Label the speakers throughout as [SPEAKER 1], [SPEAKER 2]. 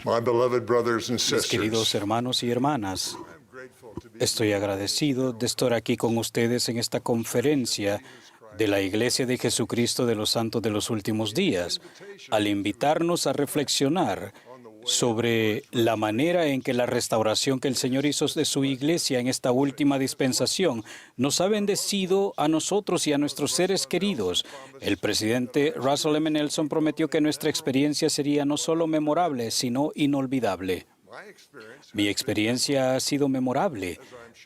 [SPEAKER 1] My beloved brothers and
[SPEAKER 2] Mis queridos
[SPEAKER 1] sisters,
[SPEAKER 2] hermanos y hermanas, estoy agradecido de estar aquí con ustedes en esta conferencia de la Iglesia de Jesucristo de los Santos de los Últimos Días, al invitarnos a reflexionar sobre la manera en que la restauración que el Señor hizo de su Iglesia en esta última dispensación nos ha bendecido a nosotros y a nuestros seres queridos. El presidente Russell M. Nelson prometió que nuestra experiencia sería no solo memorable, sino inolvidable. Mi experiencia ha sido memorable,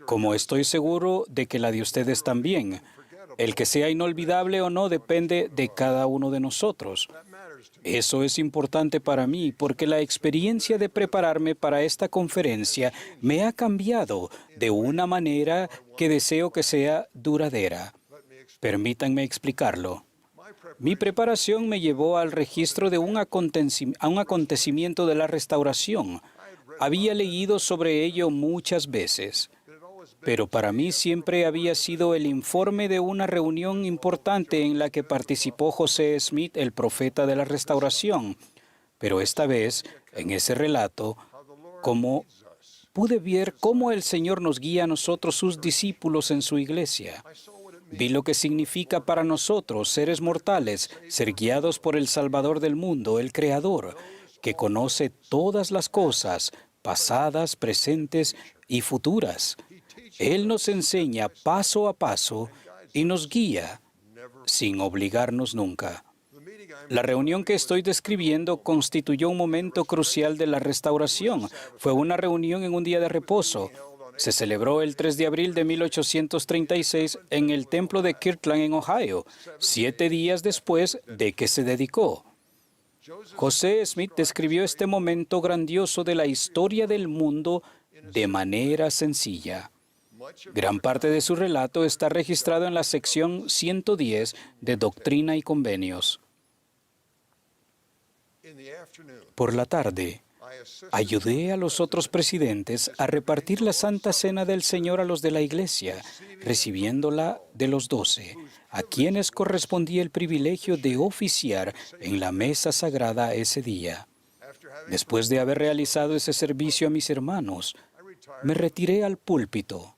[SPEAKER 2] como estoy seguro de que la de ustedes también. El que sea inolvidable o no depende de cada uno de nosotros. Eso es importante para mí porque la experiencia de prepararme para esta conferencia me ha cambiado de una manera que deseo que sea duradera. Permítanme explicarlo. Mi preparación me llevó al registro de un acontecimiento de la restauración. Había leído sobre ello muchas veces, pero para mí siempre había sido el informe de una reunión importante en la que participó José Smith, el profeta de la restauración. Pero esta vez, en ese relato, pude ver cómo el Señor nos guía a nosotros, sus discípulos, en su iglesia. Vi lo que significa para nosotros, seres mortales, ser guiados por el Salvador del mundo, el Creador, que conoce todas las cosas, pasadas, presentes y futuras. Él nos enseña paso a paso y nos guía sin obligarnos nunca. La reunión que estoy describiendo constituyó un momento crucial de la restauración. Fue una reunión en un día de reposo. Se celebró el 3 de abril de 1836 en el templo de Kirtland, en Ohio, 7 días después de que se dedicó. José Smith describió este momento grandioso de la historia del mundo de manera sencilla. Gran parte de su relato está registrado en la sección 110 de Doctrina y Convenios. Por la tarde, ayudé a los otros presidentes a repartir la Santa Cena del Señor a los de la Iglesia, recibiéndola de los 12, a quienes correspondía el privilegio de oficiar en la mesa sagrada ese día. Después de haber realizado ese servicio a mis hermanos, me retiré al púlpito,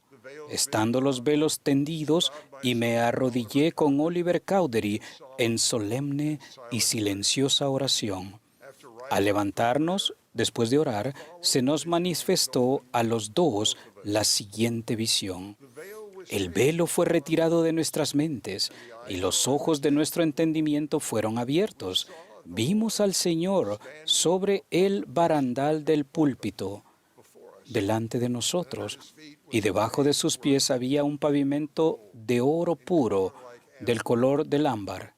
[SPEAKER 2] estando los velos tendidos, y me arrodillé con Oliver Cowdery en solemne y silenciosa oración. Al levantarnos, después de orar, se nos manifestó a los dos la siguiente visión. El velo fue retirado de nuestras mentes y los ojos de nuestro entendimiento fueron abiertos. Vimos al Señor sobre el barandal del púlpito delante de nosotros, y debajo de sus pies había un pavimento de oro puro, del color del ámbar.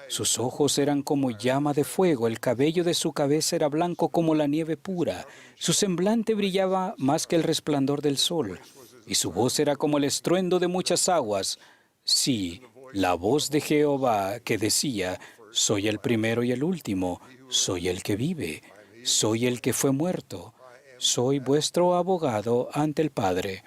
[SPEAKER 2] Sus ojos eran como llama de fuego, el cabello de su cabeza era blanco como la nieve pura, su semblante brillaba más que el resplandor del sol, y su voz era como el estruendo de muchas aguas. Sí, la voz de Jehová que decía: soy el primero y el último, soy el que vive, soy el que fue muerto, soy vuestro abogado ante el Padre.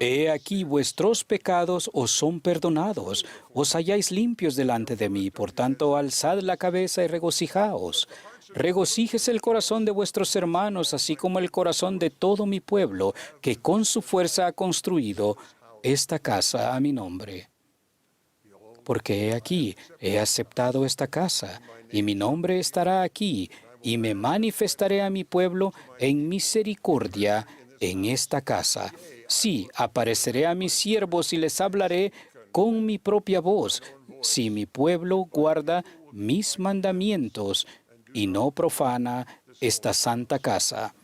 [SPEAKER 2] He aquí vuestros pecados os son perdonados, os halláis limpios delante de mí, por tanto alzad la cabeza y regocijaos. Regocíjese el corazón de vuestros hermanos, así como el corazón de todo mi pueblo, que con su fuerza ha construido esta casa a mi nombre. Porque he aquí, he aceptado esta casa, y mi nombre estará aquí, y me manifestaré a mi pueblo en misericordia en esta casa. Sí, apareceré a mis siervos y les hablaré con mi propia voz, si mi pueblo guarda mis mandamientos y no profana esta santa casa.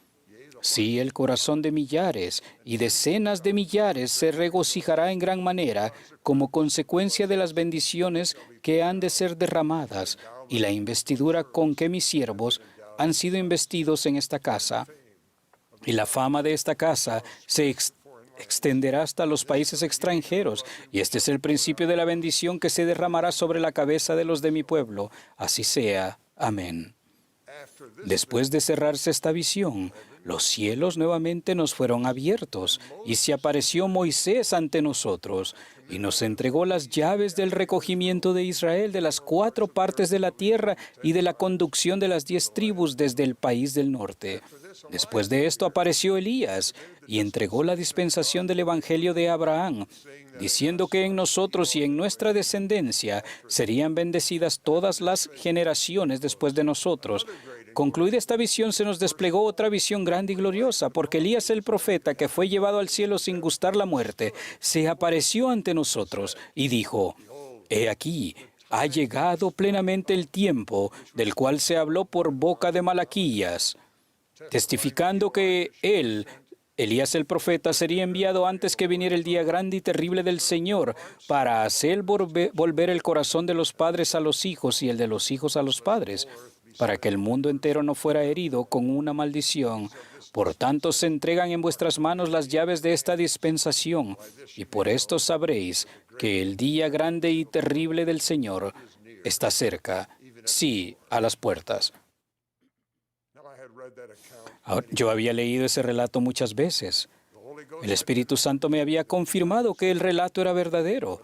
[SPEAKER 2] Sí, el corazón de millares y decenas de millares se regocijará en gran manera como consecuencia de las bendiciones que han de ser derramadas y la investidura con que mis siervos han sido investidos en esta casa. Y la fama de esta casa se extenderá hasta los países extranjeros, y este es el principio de la bendición que se derramará sobre la cabeza de los de mi pueblo. Así sea. Amén. Después de cerrarse esta visión, los cielos nuevamente nos fueron abiertos, y se apareció Moisés ante nosotros, y nos entregó las llaves del recogimiento de Israel de las 4 partes de la tierra y de la conducción de las 10 tribus desde el país del norte. Después de esto apareció Elías y entregó la dispensación del Evangelio de Abraham, diciendo que en nosotros y en nuestra descendencia serían bendecidas todas las generaciones después de nosotros. Concluida esta visión, se nos desplegó otra visión grande y gloriosa, porque Elías el profeta, que fue llevado al cielo sin gustar la muerte, se apareció ante nosotros y dijo: He aquí, ha llegado plenamente el tiempo del cual se habló por boca de Malaquías, testificando que él, Elías el profeta, sería enviado antes que viniera el día grande y terrible del Señor, para hacer volver el corazón de los padres a los hijos y el de los hijos a los padres, para que el mundo entero no fuera herido con una maldición. Por tanto, se entregan en vuestras manos las llaves de esta dispensación, y por esto sabréis que el día grande y terrible del Señor está cerca, sí, a las puertas. Ahora, yo había leído ese relato muchas veces. El Espíritu Santo me había confirmado que el relato era verdadero.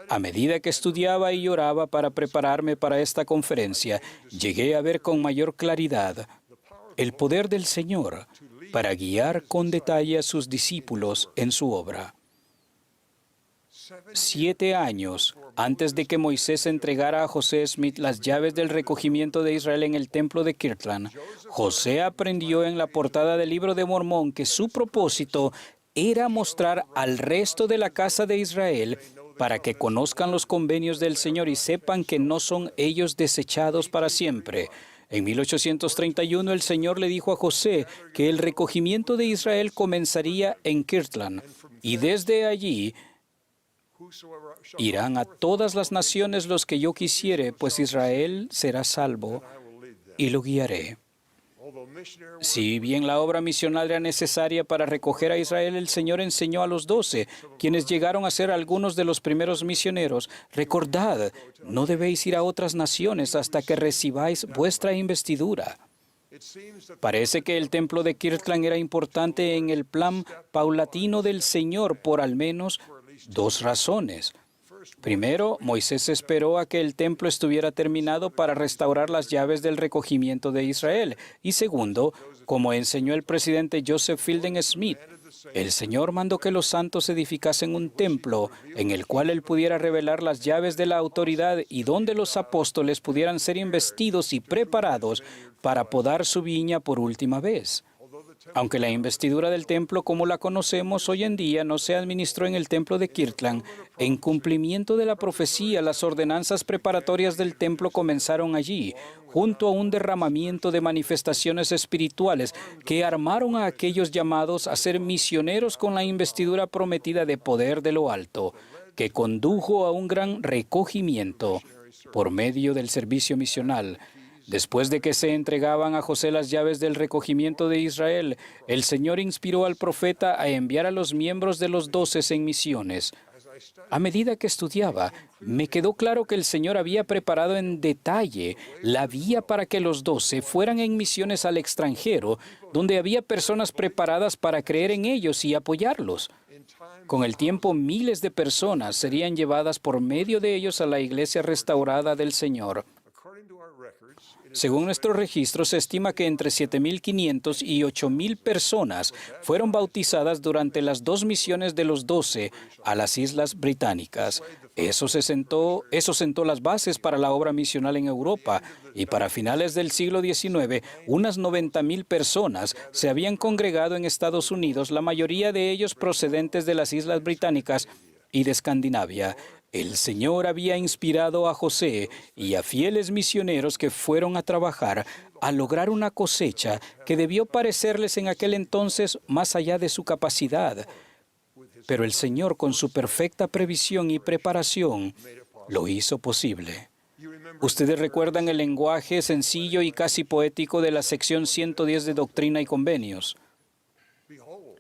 [SPEAKER 2] A medida que estudiaba y oraba para prepararme para esta conferencia, llegué a ver con mayor claridad el poder del Señor para guiar con detalle a sus discípulos en su obra. 7 años antes de que Moisés entregara a José Smith las llaves del recogimiento de Israel en el templo de Kirtland, José aprendió en la portada del Libro de Mormón que su propósito era mostrar al resto de la casa de Israel para que conozcan los convenios del Señor y sepan que no son ellos desechados para siempre. En 1831 el Señor le dijo a José que el recogimiento de Israel comenzaría en Kirtland, y desde allí irán a todas las naciones los que yo quisiere, pues Israel será salvo y lo guiaré. Si bien la obra misional era necesaria para recoger a Israel, el Señor enseñó a los 12, quienes llegaron a ser algunos de los primeros misioneros: recordad, no debéis ir a otras naciones hasta que recibáis vuestra investidura. Parece que el templo de Kirtland era importante en el plan paulatino del Señor por al menos 2 razones. Primero, Moisés esperó a que el templo estuviera terminado para restaurar las llaves del recogimiento de Israel. Y segundo, como enseñó el presidente Joseph Fielding Smith, el Señor mandó que los santos edificasen un templo en el cual Él pudiera revelar las llaves de la autoridad y donde los apóstoles pudieran ser investidos y preparados para podar su viña por última vez. Aunque la investidura del templo como la conocemos hoy en día no se administró en el templo de Kirtland, en cumplimiento de la profecía, las ordenanzas preparatorias del templo comenzaron allí, junto a un derramamiento de manifestaciones espirituales que armaron a aquellos llamados a ser misioneros con la investidura prometida de poder de lo alto, que condujo a un gran recogimiento por medio del servicio misional. Después de que se entregaban a José las llaves del recogimiento de Israel, el Señor inspiró al profeta a enviar a los miembros de los 12 en misiones. A medida que estudiaba, me quedó claro que el Señor había preparado en detalle la vía para que los 12 fueran en misiones al extranjero, donde había personas preparadas para creer en ellos y apoyarlos. Con el tiempo, miles de personas serían llevadas por medio de ellos a la iglesia restaurada del Señor. Según nuestros registros, se estima que entre 7.500 y 8.000 personas fueron bautizadas durante las 2 misiones de los 12 a las Islas Británicas. Eso sentó las bases para la obra misional en Europa, y para finales del siglo XIX, unas 90.000 personas se habían congregado en Estados Unidos, la mayoría de ellos procedentes de las Islas Británicas y de Escandinavia. El Señor había inspirado a José y a fieles misioneros que fueron a trabajar a lograr una cosecha que debió parecerles en aquel entonces más allá de su capacidad. Pero el Señor, con su perfecta previsión y preparación, lo hizo posible. Ustedes recuerdan el lenguaje sencillo y casi poético de la sección 110 de Doctrina y Convenios.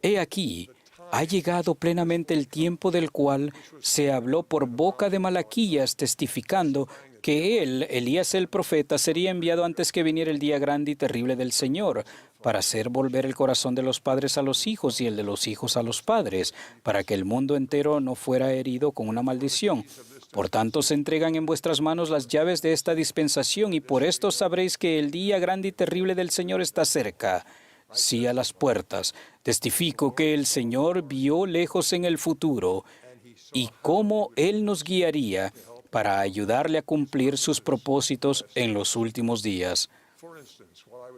[SPEAKER 2] He aquí, ha llegado plenamente el tiempo del cual se habló por boca de Malaquías, testificando que él, Elías el profeta, sería enviado antes que viniera el día grande y terrible del Señor, para hacer volver el corazón de los padres a los hijos y el de los hijos a los padres, para que el mundo entero no fuera herido con una maldición. Por tanto, se entregan en vuestras manos las llaves de esta dispensación, y por esto sabréis que el día grande y terrible del Señor está cerca. Sí, a las puertas. Testifico que el Señor vio lejos en el futuro y cómo Él nos guiaría para ayudarle a cumplir sus propósitos en los últimos días.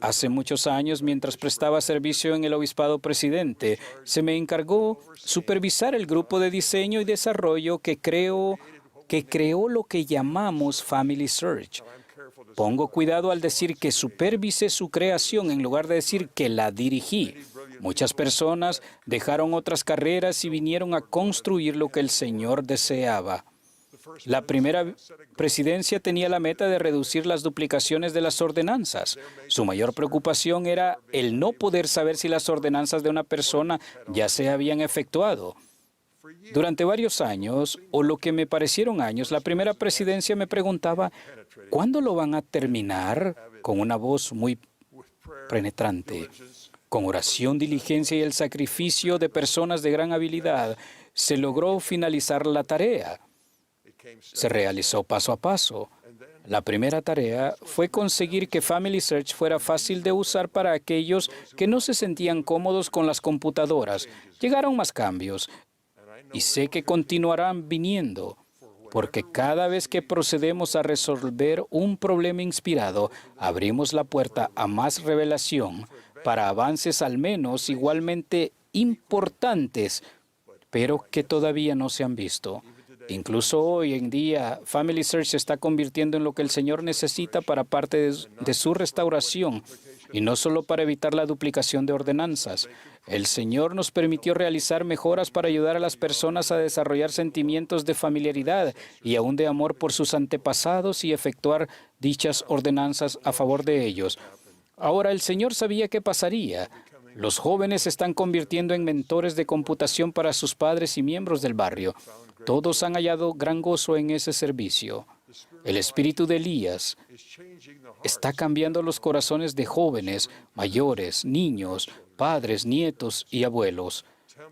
[SPEAKER 2] Hace muchos años, mientras prestaba servicio en el Obispado Presidente, se me encargó supervisar el grupo de diseño y desarrollo que creó lo que llamamos Family Search. Pongo cuidado al decir que supervisé su creación en lugar de decir que la dirigí. Muchas personas dejaron otras carreras y vinieron a construir lo que el Señor deseaba. La primera presidencia tenía la meta de reducir las duplicaciones de las ordenanzas. Su mayor preocupación era el no poder saber si las ordenanzas de una persona ya se habían efectuado. Durante varios años, o lo que me parecieron años, la primera presidencia me preguntaba, ¿cuándo lo van a terminar? Con una voz muy penetrante. Con oración, diligencia y el sacrificio de personas de gran habilidad, se logró finalizar la tarea. Se realizó paso a paso. La primera tarea fue conseguir que Family Search fuera fácil de usar para aquellos que no se sentían cómodos con las computadoras. Llegaron más cambios y sé que continuarán viniendo, porque cada vez que procedemos a resolver un problema inspirado, abrimos la puerta a más revelación para avances al menos igualmente importantes, pero que todavía no se han visto. Incluso hoy en día, Family Search se está convirtiendo en lo que el Señor necesita para parte de su restauración, y no solo para evitar la duplicación de ordenanzas. El Señor nos permitió realizar mejoras para ayudar a las personas a desarrollar sentimientos de familiaridad y aún de amor por sus antepasados y efectuar dichas ordenanzas a favor de ellos. Ahora, el Señor sabía qué pasaría. Los jóvenes se están convirtiendo en mentores de computación para sus padres y miembros del barrio. Todos han hallado gran gozo en ese servicio. El espíritu de Elías está cambiando los corazones de jóvenes, mayores, niños, padres, nietos y abuelos.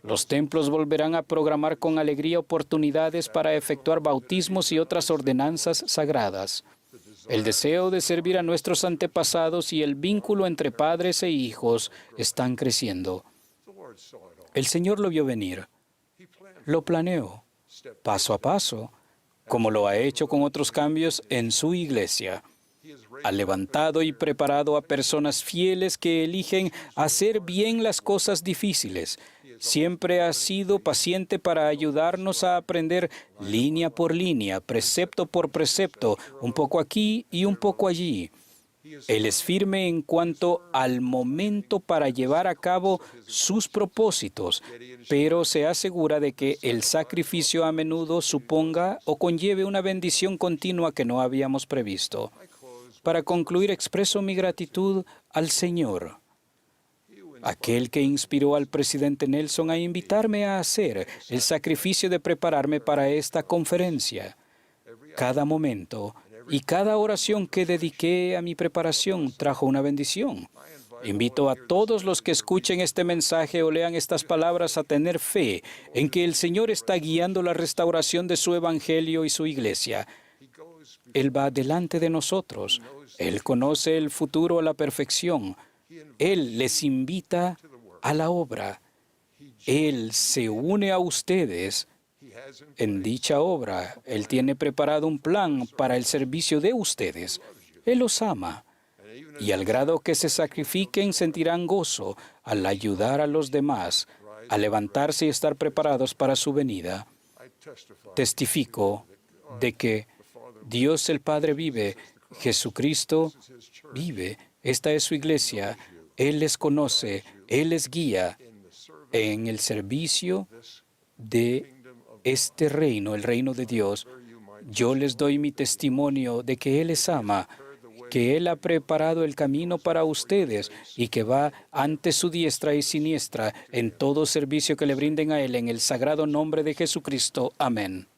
[SPEAKER 2] Los templos volverán a programar con alegría oportunidades para efectuar bautismos y otras ordenanzas sagradas. El deseo de servir a nuestros antepasados y el vínculo entre padres e hijos están creciendo. El Señor lo vio venir. Lo planeó, paso a paso, como lo ha hecho con otros cambios en su iglesia. Ha levantado y preparado a personas fieles que eligen hacer bien las cosas difíciles. Siempre ha sido paciente para ayudarnos a aprender línea por línea, precepto por precepto, un poco aquí y un poco allí. Él es firme en cuanto al momento para llevar a cabo sus propósitos, pero se asegura de que el sacrificio a menudo suponga o conlleve una bendición continua que no habíamos previsto. Para concluir, expreso mi gratitud al Señor, aquel que inspiró al presidente Nelson a invitarme a hacer el sacrificio de prepararme para esta conferencia. Cada momento y cada oración que dediqué a mi preparación trajo una bendición. Invito a todos los que escuchen este mensaje o lean estas palabras a tener fe en que el Señor está guiando la restauración de su evangelio y su iglesia. Él va delante de nosotros. Él conoce el futuro a la perfección. Él les invita a la obra. Él se une a ustedes en dicha obra. Él tiene preparado un plan para el servicio de ustedes. Él los ama. Y al grado que se sacrifiquen, sentirán gozo al ayudar a los demás a levantarse y estar preparados para su venida. Testifico de que Dios el Padre vive, Jesucristo vive. Esta es su iglesia. Él les conoce, Él les guía en el servicio de este reino, el reino de Dios. Yo les doy mi testimonio de que Él les ama, que Él ha preparado el camino para ustedes y que va ante su diestra y siniestra en todo servicio que le brinden a Él, en el sagrado nombre de Jesucristo. Amén.